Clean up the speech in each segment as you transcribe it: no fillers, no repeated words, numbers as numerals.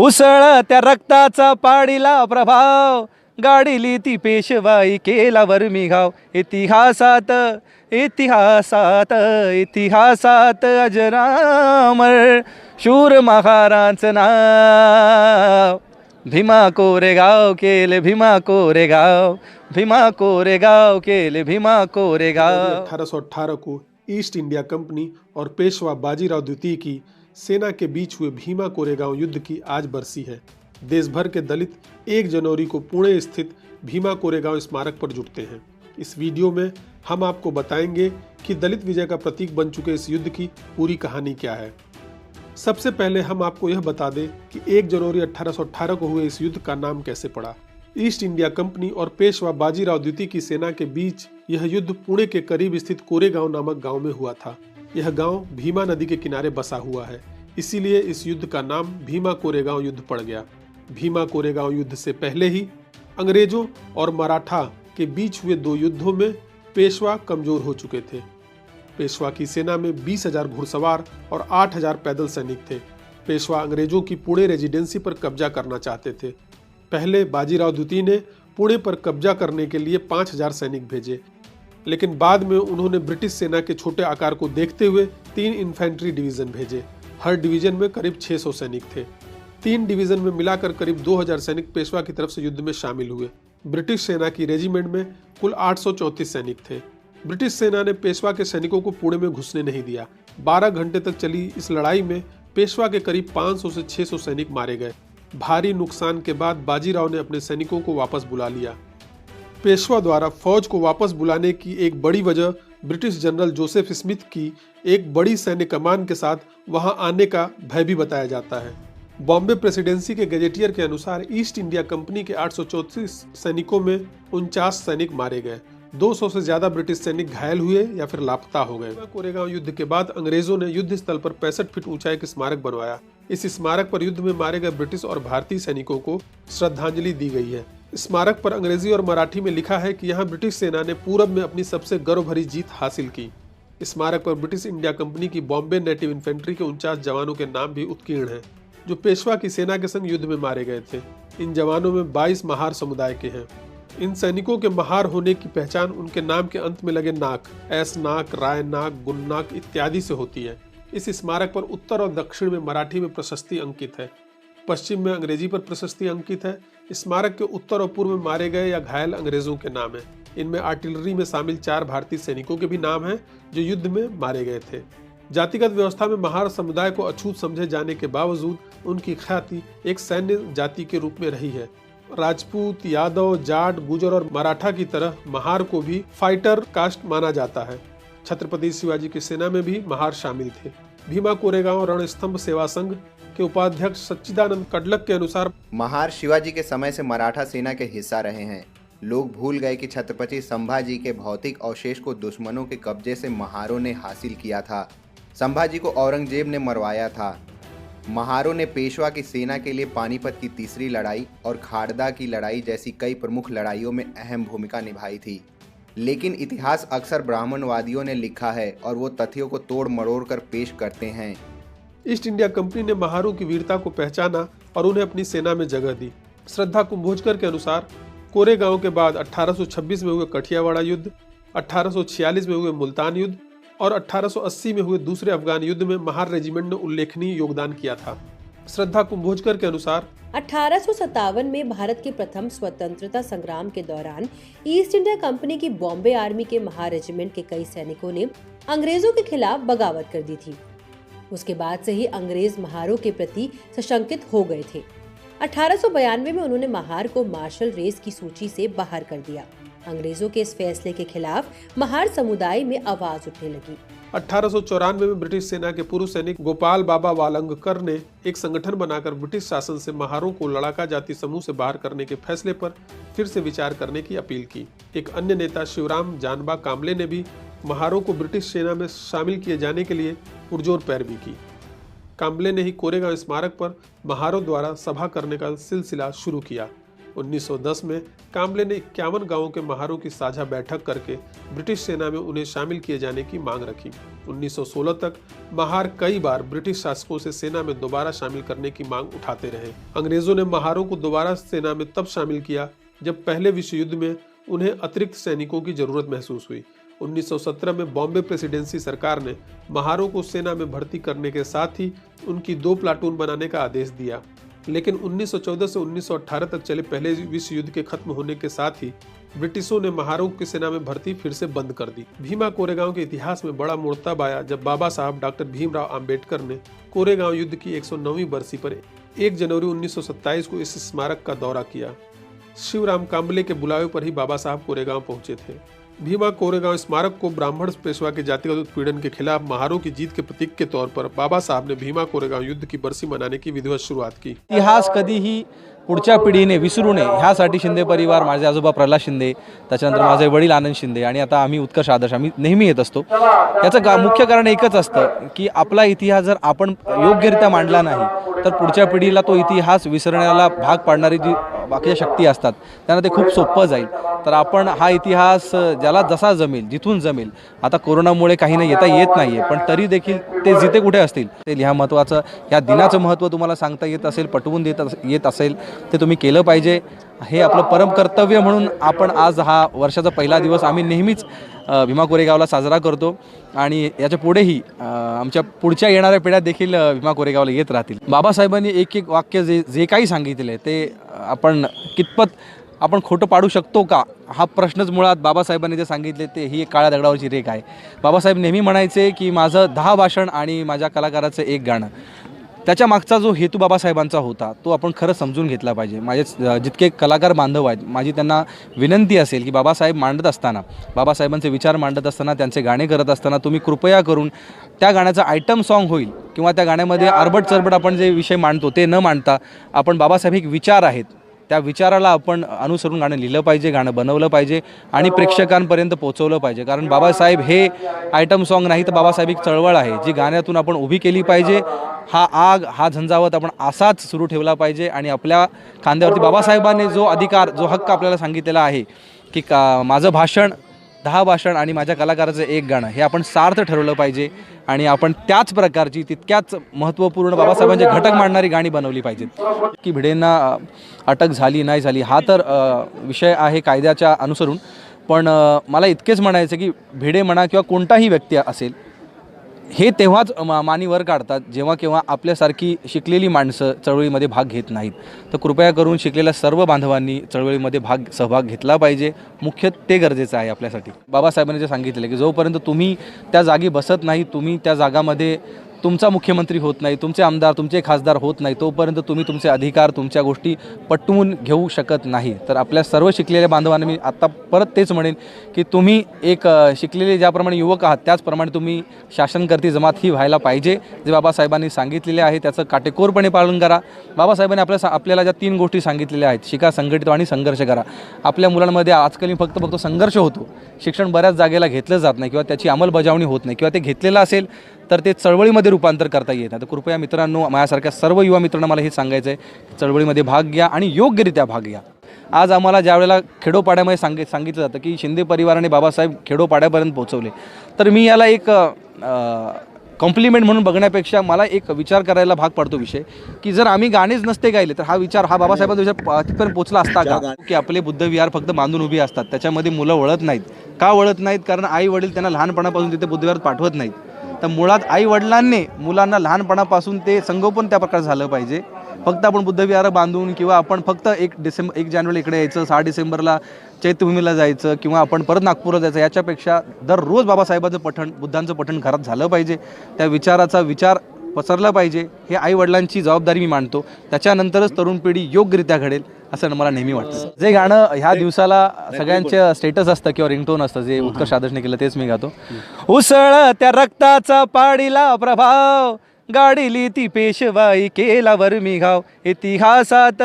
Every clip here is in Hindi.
उसळत्या रक्ताचा पाडीला प्रभाव, गाडीली ती पेशवाई केला वर्मी घाव. इतिहासात इतिहासात इतिहासात अजरामर शूर महाराज नाव. भीमा कोरेगाव केले भीमा कोरेगाव, भीमा कोरेगाव केले भीमा कोरेगाव. 1818 को ईस्ट इंडिया कंपनी और पेशवा बाजीराव द्वितीय की सेना के बीच हुए भीमा कोरेगांव युद्ध की आज बरसी है। देश भर के दलित 1 जनवरी को पुणे स्थित भीमा कोरेगांव स्मारक पर जुटते हैं। इस वीडियो में हम आपको बताएंगे कि दलित विजय का प्रतीक बन चुके इस युद्ध की पूरी कहानी क्या है। सबसे पहले हम आपको यह बता दें कि 1 जनवरी 1818 को हुए इस युद्ध का नाम कैसे पड़ा। ईस्ट इंडिया कंपनी और पेशवा बाजीराव द्वितीय की सेना के बीच यह युद्ध पुणे के करीब स्थित कोरेगांव नामक गांव में हुआ था। यह गांव भीमा नदी के किनारे बसा हुआ है, इसीलिए इस युद्ध का नाम भीमा कोरेगांव युद्ध पड़ गया। भीमा कोरेगांव युद्ध से पहले ही अंग्रेजों और मराठा के बीच हुए 2 युद्धों में पेशवा कमजोर हो चुके थे। पेशवा की सेना में 20,000 घुड़सवार और 8,000 पैदल सैनिक थे। पेशवा अंग्रेजों की पुणे रेजिडेंसी पर कब्जा करना चाहते थे। पहले बाजीराव द्वितीय ने पुणे पर कब्जा करने के लिए 5,000 सैनिक भेजे, लेकिन बाद में उन्होंने ब्रिटिश सेना के छोटे आकार को देखते हुए 3 इन्फेंट्री डिवीजन भेजे। हर डिवीजन में करीब 600 सैनिक थे। 3 डिवीजन में मिलाकर करीब 2,000 सैनिक पेशवा की तरफ से युद्ध में शामिल हुए। ब्रिटिश सेना की रेजिमेंट में कुल 834 सैनिक थे। ब्रिटिश सेना ने पेशवा के सैनिकों को पुणे में घुसने नहीं दिया। 12 घंटे तक चली इस लड़ाई में पेशवा के करीब 500 से 600 सैनिक मारे गए। भारी नुकसान के बाद बाजीराव ने अपने सैनिकों को वापस बुला लिया। पेशवा द्वारा फौज को वापस बुलाने की एक बड़ी वजह ब्रिटिश जनरल जोसेफ स्मिथ की एक बड़ी सैन्य कमान के साथ वहां आने का भय भी बताया जाता है। बॉम्बे प्रेसिडेंसी के गजेटियर के अनुसार ईस्ट इंडिया कंपनी के 834 सैनिकों में 49 सैनिक मारे गए। 200 से ज्यादा ब्रिटिश सैनिक घायल हुए या फिर लापता हो गए। कोरेगांव युद्ध के बाद अंग्रेजों ने युद्ध स्थल पर 65 फीट ऊंचाई का स्मारक बनवाया। इस स्मारक पर युद्ध में मारे गए ब्रिटिश और भारतीय सैनिकों को श्रद्धांजलि दी गई है। स्मारक पर अंग्रेजी और मराठी में लिखा है कि यहाँ ब्रिटिश सेना ने पूरब में अपनी सबसे गर्व भरी जीत हासिल की। स्मारक पर ब्रिटिश इंडिया कंपनी की बॉम्बे नेटिव इन्फेंट्री के 49 जवानों के नाम भी उत्कीर्ण हैं, जो पेशवा की सेना के संग युद्ध में मारे गए थे। इन जवानों में 22 महार समुदाय के हैं। इन सैनिकों के महार होने की पहचान उनके नाम के अंत में लगे नाक, एस नाक, राय नाक, गुन्नाक इत्यादि से होती है। इस स्मारक पर उत्तर और दक्षिण में मराठी में प्रशस्ति अंकित है, पश्चिम में अंग्रेजी पर प्रशस्ति अंकित है। स्मारक के उत्तर और पूर्व में मारे गए या घायल अंग्रेजों के नाम हैं। इनमें आर्टिलरी में शामिल 4 भारतीय सैनिकों के भी नाम हैं जो युद्ध में मारे गए थे। जातिगत व्यवस्था में महार समुदाय को अछूत समझे जाने के बावजूद उनकी ख्याति एक सैन्य जाति के रूप में रही है। राजपूत, यादव, जाट, गुजर और मराठा की तरह महार को भी फाइटर कास्ट माना जाता है। छत्रपति शिवाजी की सेना में भी महार शामिल थे। भीमा कोरेगांव रणस्तंभ सेवा संघ के उपाध्यक्ष सच्चिदानंद कडलक के अनुसार महार शिवाजी के समय से मराठा सेना के हिस्सा रहे हैं। लोग भूल गए कि छत्रपति संभाजी के भौतिक अवशेष को दुश्मनों के कब्जे से महारों ने हासिल किया था। संभाजी को औरंगजेब ने मरवाया था। महारों ने पेशवा की सेना के लिए पानीपत की तीसरी लड़ाई और खाड़दा की लड़ाई जैसी कई प्रमुख लड़ाइयों में अहम भूमिका निभाई थी। लेकिन इतिहास अक्सर ब्राह्मणवादियों ने लिखा है और वो तथ्यों को तोड़ मरोड़ कर पेश करते हैं। ईस्ट इंडिया कंपनी ने महारों की वीरता को पहचाना और उन्हें अपनी सेना में जगह दी। श्रद्धा कुंभोजकर के अनुसार कोरेगांव के बाद 1826 में हुए कठियावाड़ा युद्ध, 1846 में हुए मुल्तान युद्ध और 1880 में हुए दूसरे अफगान युद्ध में महार रेजिमेंट ने उल्लेखनीय योगदान किया था। श्रद्धा कुंभोजकर के अनुसार 1857 में भारत के प्रथम स्वतंत्रता संग्राम के दौरान ईस्ट इंडिया कंपनी की बॉम्बे आर्मी के महार रेजिमेंट के कई सैनिकों ने अंग्रेजों के खिलाफ बगावत कर दी थी। उसके बाद से ही अंग्रेज महारों के प्रति सशंकित हो गए थे। 1892 में उन्होंने महार को मार्शल रेस की सूची से बाहर कर दिया। अंग्रेजों के इस फैसले के खिलाफ महार समुदाय में आवाज उठने लगी। 1894 में ब्रिटिश सेना के पूर्व सैनिक गोपाल बाबा वालंगकर ने एक संगठन बनाकर ब्रिटिश शासन से महारों को लड़ाका जाति समूह से बाहर करने के फैसले पर फिर से विचार करने की अपील की। एक अन्य नेता शिवराम जानबा कामले ने भी महारों को ब्रिटिश सेना में शामिल किए जाने के लिए पुरजोर पैरवी की। काम्बले ने ही कोरेगांव स्मारक पर महारों द्वारा सभा करने का सिलसिला शुरू किया। 1910 में काम्बले ने 51 गांवों के महारों की साझा बैठक करके ब्रिटिश सेना में उन्हें शामिल किए जाने की मांग रखी। 1916 तक महार कई बार ब्रिटिश शासकों से सेना में दोबारा शामिल करने की मांग उठाते रहे। अंग्रेजों ने महारों को दोबारा सेना में तब शामिल किया जब पहले विश्व युद्ध में उन्हें अतिरिक्त सैनिकों की जरूरत महसूस हुई। 1917 में बॉम्बे प्रेसिडेंसी सरकार ने महारों को सेना में भर्ती करने के साथ ही उनकी 2 प्लाटून बनाने का आदेश दिया, लेकिन 1914 से 1918 तक चले पहले विश्व युद्ध के खत्म होने के साथ ही ब्रिटिशों ने महारों की सेना में भर्ती फिर से बंद कर दी। भीमा कोरेगांव के इतिहास में बड़ा मोड़ तब आया जब बाबा साहब डॉक्टर भीमराव अंबेडकर ने कोरेगांव युद्ध की 109वीं बरसी पर 1 जनवरी 1927 को इस स्मारक का दौरा किया। शिवराम काम्बले के बुलावे पर ही बाबा साहब कोरेगांव पहुंचे थे। भीमा कोरेगांव स्मारक को ब्राह्मण पेशवा के जातिगत उत्पीड़न के खिलाफ महारों की जीत के प्रतीक के तौर पर बाबा साहब ने भीमा कोरेगांव युद्ध की बरसी मनाने की विधिवत शुरुआत की। इतिहास कधीही पुढच्या पिढीने विसरू नये ह्यासाठी शिंदे परिवार, माझे आजोबा प्रल्हाद शिंदे, त्याच्यानंतर माझे वडील आनंद शिंदे आणि आता आम्ही उत्कर्ष आदर्श आम्ही नेहमी येत असतो। याचं मुख्य कारण एकच असतं की आपला इतिहास जर आपण योग्यरित्या मांडला नाही तर पुढच्या पिढीला तो इतिहास विसरण्याला भाग पाडणारी जी बाकीच्या शक्ती असतात त्यांना ते खूप सोपं जाईल। तर आपण हा इतिहास ज्याला जसा जमेल, जिथून जमेल, आता कोरोनामुळे काहींना येता येत नाहीये, पण तरी देखील ते जिथे कुठे असतील ते ह्या महत्त्वाचं, ह्या दिनाचं महत्त्व तुम्हाला सांगता येत असेल, पटवून येत असेल ते तुम्ही केलं पाहिजे। हे आपलं परम कर्तव्य म्हणून आपण आज हा वर्षाचा पहिला दिवस आम्ही नेहमीच भीमा कोरेगावला साजरा करतो आणि याच्या पुढेही आमच्या पुढच्या येणाऱ्या पिढ्या देखील भीमा कोरेगावला येत राहतील। बाबासाहेबांनी एक एक वाक्य जे काही सांगितले ते आपण कितपत आपण खोटं पाडू शकतो का हा प्रश्नच मुळात बाबासाहेबांनी जे सांगितले ते ही एक काळ्या दगडावरची रेख आहे। बाबासाहेब नेहमी म्हणायचे की माझं 10 भाषण आणि माझ्या कलाकाराचं 1 गाणं, त्याच्या मागचा जो हेतू बाबासाहेबांचा होता तो आपण खरं समजून घेतला पाहिजे। माझे जितके कलाकार बांधव आहेत माझी त्यांना विनंती असेल की बाबासाहेब मांडत असताना, बाबासाहेबांचे विचार मांडत असताना, त्यांचे गाणे करत असताना तुम्ही कृपया करून त्या गाण्याचा आयटम सॉन्ग होईल किंवा त्या गाण्यामध्ये आरबट चरबट आपण जे विषय मांडतो ते न मांडता आपण बाबासाहेब एक विचार आहेत त्या विचाराला आपण अनुसरून गाणं लिहिलं पाहिजे, गाणं बनवलं पाहिजे आणि प्रेक्षकांपर्यंत पोहोचवलं पाहिजे। कारण बाबासाहेब हे आयटम सॉन्ग नाही तर बाबासाहेब एक चळवळ आहे जी गाण्यातून आपण उभी केली पाहिजे। हा आग, हा झंझावत आपण असाच सुरू ठेवला पाहिजे आणि आपल्या खांद्यावरती बाबासाहेबांनी जो अधिकार, जो हक्क आपल्याला सांगितलेला आहे की माझं भाषण, 10 भाषण आणि माझ्या कलाकाराचं 1 गाणं हे आपण सार्थ ठरवलं पाहिजे आणि आपण त्याच प्रकारची तितक्याच महत्त्वपूर्ण बाबासाहेबांचे घटक मांडणारी गाणी बनवली पाहिजेत। की भिडेंना अटक झाली नाही झाली हा तर विषय आहे कायद्याच्या अनुसरून, पण मला इतकेच म्हणायचं की भिडे म्हणा किंवा कोणताही व्यक्ती असेल हे तेव्हाच मानी वर काढतात जेव्हा केव्हा आपल्यासारखी शिकलेली माणसं चळवळीमध्ये भाग घेत नाहीत। तर कृपया करून शिकलेल्या सर्व बांधवांनी चळवळीमध्ये सहभाग घेतला पाहिजे, मुख्य ते गरजेचं आहे आपल्यासाठी। बाबासाहेबांनी जे सांगितलेलं की जोपर्यंत तुम्ही त्या जागी बसत नाही, तुम्ही त्या जागामध्ये तुमचा मुख्यमंत्री होत नाही, तुमचे आमदार, तुमचे खासदार होत नाही, तोपर्यंत तुम्ही तुमचे अधिकार, तुमच्या गोष्टी पटवून घेऊ शकत नाही। तर आपल्या सर्व शिकलेल्या बांधवांना मी आता परत तेच म्हणेन की तुम्ही एक शिकलेले ज्याप्रमाणे युवक आहात त्याचप्रमाणे तुम्ही शासनकर्ती जमात ही व्हायला पाहिजे। जे बाबासाहेबांनी सांगितलेले आहे त्याचं काटेकोरपणे पालन करा। बाबासाहेबांनी आपल्याला ज्या 3 गोष्टी सांगितलेल्या आहेत, शिका, संघटित आणि संघर्ष करा। आपल्या मुलांमध्ये आजकाल फक्त संघर्ष होतो, शिक्षण बऱ्याच जागेला घेतलं जात नाही किंवा त्याची अंमलबजावणी होत नाही किंवा ते घेतलेलं असेल तर ते चळवळीमध्ये रूपांतर करता येत नाही। तर कृपया मित्रांनो, माझ्यासारख्या सर्व युवा मित्रांना मला हेच सांगायचं आहे, चळवळीमध्ये भाग घ्या आणि योग्यरित्या भाग घ्या। आज आम्हाला ज्या वेळेला खेडोपाड्यामध्ये सांगितलं जातं की शिंदे परिवाराने बाबासाहेब खेडोपाड्यापर्यंत पोहोचवले, तर मी याला एक कॉम्प्लिमेंट म्हणून बघण्यापेक्षा मला एक विचार करायला भाग पडतो विषय की जर आम्ही गाणेच नसते गायले तर हा बाबासाहेबांचा विचार तिथपर्यंत पोचला असता का? की आपले बुद्ध विहार फक्त बांधून उभी असतात, त्याच्यामध्ये मुलं वळत नाहीत। का वळत नाहीत? कारण आई वडील त्यांना लहानपणापासून तिथे बुद्ध विहारात पाठवत नाहीत। तर मुळात आई वडिलांनी मुलांना लहानपणापासून ते संगोपन त्या प्रकारे झालं पाहिजे। फक्त आपण बुद्धविहार बांधून किंवा आपण फक्त 1 जानेवारी इकडे यायचं, 6 डिसेंबरला चैत्यभूमीला जायचं किंवा आपण परत नागपूरला जायचं, याच्यापेक्षा दररोज बाबासाहेबांचं पठण, बुद्धांचं पठण घरात झालं पाहिजे। त्या विचाराचा विचार पसरला पाहिजे, हे आई वडिलांची जबाबदारी मी मानतो। त्याच्यानंतरच तरुण पिढी योग्यरित्या घडेल असं मला नेहमी वाटतं। जे गाणं ह्या दिवसाला सगळ्यांचं स्टेटस असतं किंवा रिंगटोन असतं, जे उत्कर्ष आदर्शने केलं तेच मी गातो। उसळ त्या रक्ताचा पाडीला प्रभाव, गाडीली ती पेशवाई केला वर्मी घाव। इतिहासात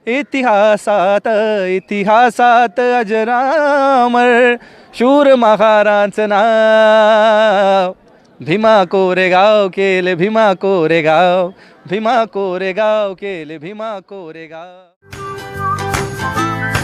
इतिहासात इतिहासात अजरामर शूर महाराजांचं नाव। भीमा कोरेगाव केले भीमा कोरेगाव, भीमा कोरेगाव केले भीमा कोरेगाव। है।